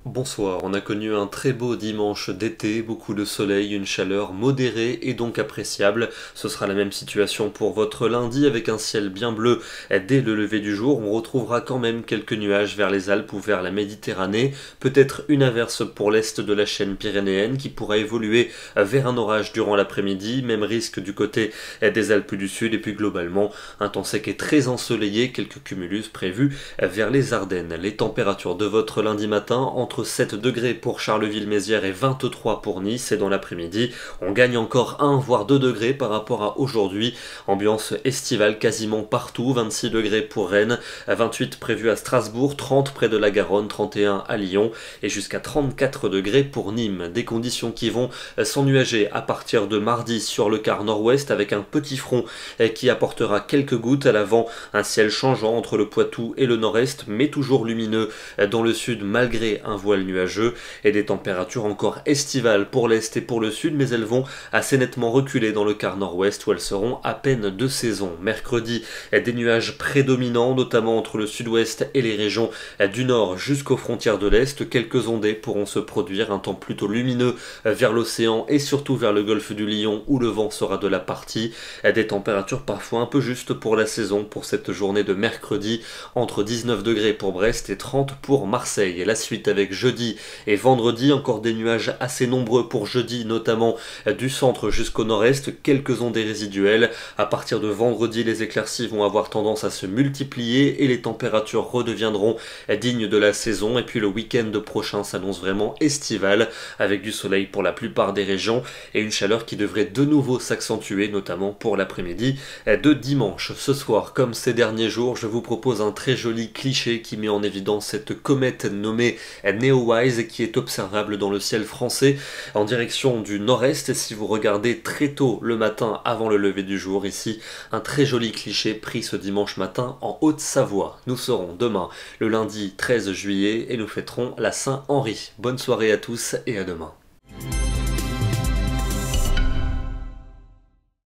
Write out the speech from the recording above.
Bonsoir, on a connu un très beau dimanche d'été, beaucoup de soleil, une chaleur modérée et donc appréciable. Ce sera la même situation pour votre lundi avec un ciel bien bleu dès le lever du jour. On retrouvera quand même quelques nuages vers les Alpes ou vers la Méditerranée. Peut-être une averse pour l'est de la chaîne pyrénéenne qui pourra évoluer vers un orage durant l'après-midi. Même risque du côté des Alpes du Sud et puis globalement un temps sec et très ensoleillé, quelques cumulus prévus vers les Ardennes. Les températures de votre lundi matin entre 7 degrés pour Charleville-Mézières et 23 pour Nice, et dans l'après-midi, on gagne encore 1 voire 2 degrés par rapport à aujourd'hui. Ambiance estivale quasiment partout, 26 degrés pour Rennes, 28 prévu à Strasbourg, 30 près de la Garonne, 31 à Lyon et jusqu'à 34 degrés pour Nîmes. Des conditions qui vont s'ennuager à partir de mardi sur le quart nord-ouest avec un petit front qui apportera quelques gouttes à l'avant, un ciel changeant entre le Poitou et le nord-est mais toujours lumineux dans le sud malgré un voile nuageux et des températures encore estivales pour l'est et pour le sud, mais elles vont assez nettement reculer dans le quart nord-ouest où elles seront à peine de saison. Mercredi, des nuages prédominants, notamment entre le sud-ouest et les régions du nord jusqu'aux frontières de l'est. Quelques ondées pourront se produire, un temps plutôt lumineux vers l'océan et surtout vers le golfe du Lion où le vent sera de la partie. Des températures parfois un peu justes pour la saison pour cette journée de mercredi, entre 19 degrés pour Brest et 30 pour Marseille. Et la suite avec jeudi et vendredi, encore des nuages assez nombreux pour jeudi, notamment du centre jusqu'au nord-est, quelques ondées résiduelles. À partir de vendredi, les éclaircies vont avoir tendance à se multiplier et les températures redeviendront dignes de la saison. Et puis le week-end prochain s'annonce vraiment estival, avec du soleil pour la plupart des régions et une chaleur qui devrait de nouveau s'accentuer, notamment pour l'après-midi de dimanche. Ce soir, comme ces derniers jours, je vous propose un très joli cliché qui met en évidence cette comète nommée Neowise qui est observable dans le ciel français en direction du nord-est si vous regardez très tôt le matin avant le lever du jour. Ici, un très joli cliché pris ce dimanche matin en Haute-Savoie. Nous serons demain le lundi 13 juillet et nous fêterons la Saint-Henri. Bonne soirée à tous et à demain.